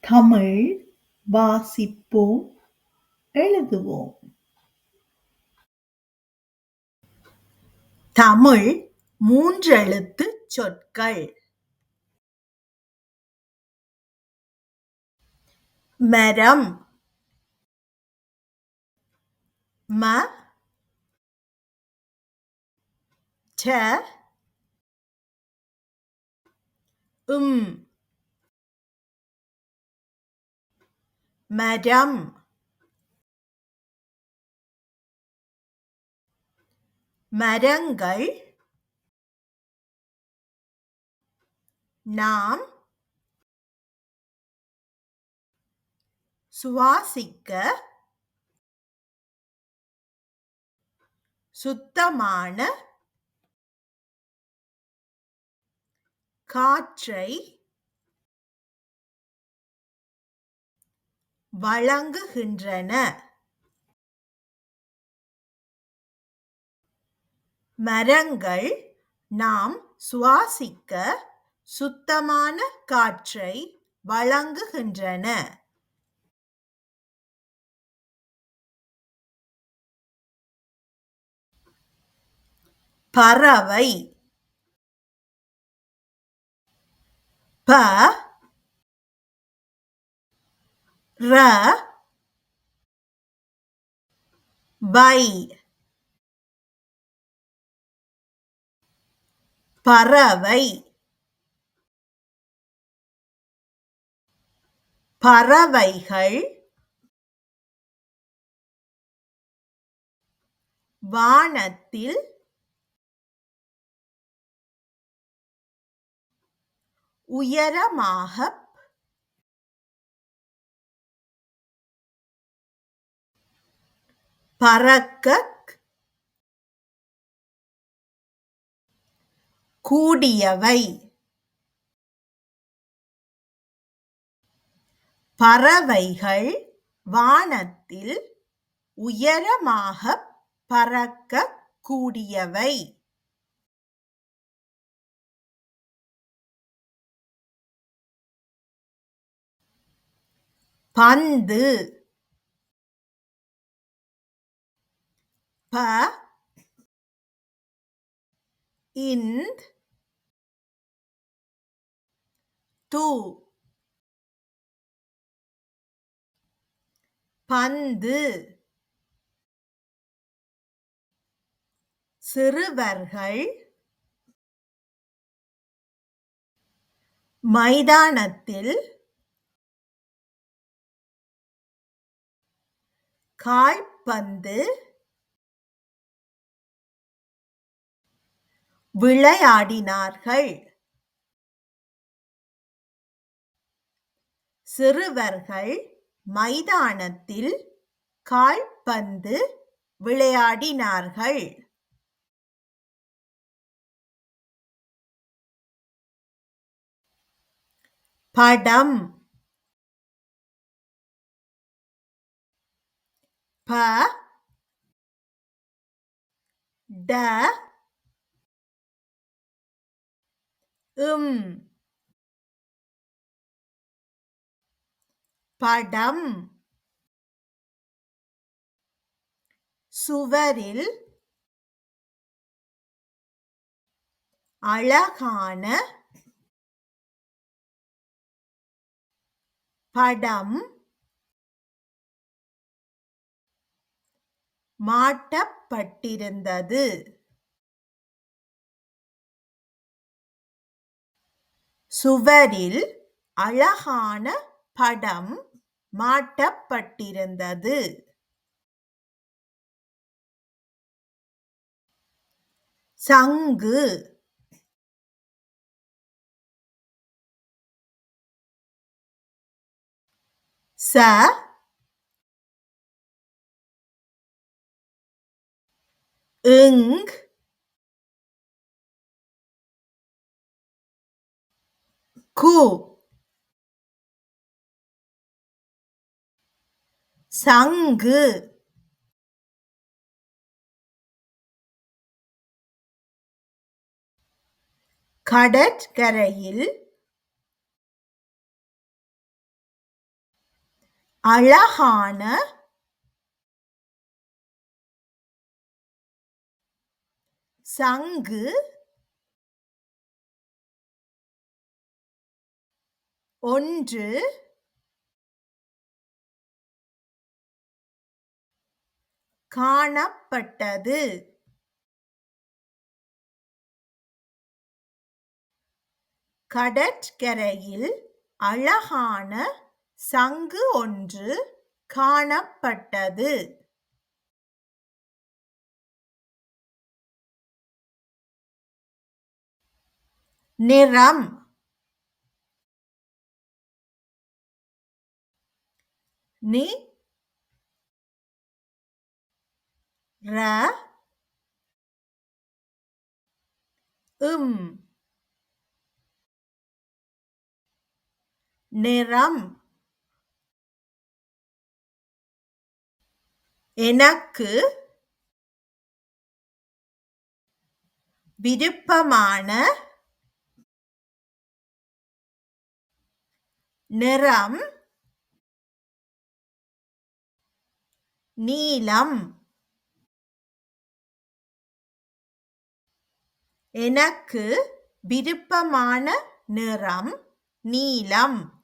தமிழ் வாசிப்போம், எழுதுவோம். தமிழ் மூன்றெழுத்துச் சொற்கள். மரம், ம ட ம் மரம், மரங்கள். நாம் சுவாசிக்க சுத்தமான காற்றை வழங்குகின்றன. மரங்கள் நாம் சுவாசிக்க சுத்தமான காற்றை வழங்குகின்றன. பறவை, ப ர வை, பறவை. பறவைகள் வானத்தில் உயரமாகப் பறக்கக் கூடியவை. பறவைகள் வானத்தில் உயரமாகப் பறக்கக் கூடியவை. பந்து, ப இந்த் து, பந்து. சிறுவர்கள் மைதானத்தில் கால்பந்து விளையாடினார்கள். சிறுவர்கள் மைதானத்தில் கால்பந்து விளையாடினார்கள். படம், ப ட ம் படம். சுவரில் அழகான படம் மாட்டப்பட்டிருந்தது. சுவரில் அழகான படம் மாட்டப்பட்டிருந்தது. சங்கு, ச ங் கு, சங்கு. கடற்கரையில் அழகான சங்கு ஒன்று காணப்பட்டது. கடற்கரையில் அழகான சங்கு ஒன்று காணப்பட்டது. நிறம் நி ர இம் நிறம் எனக்கு விருப்பமான நிறம் நீலம். எனக்கு விருப்பமான நிறம் நீலம்.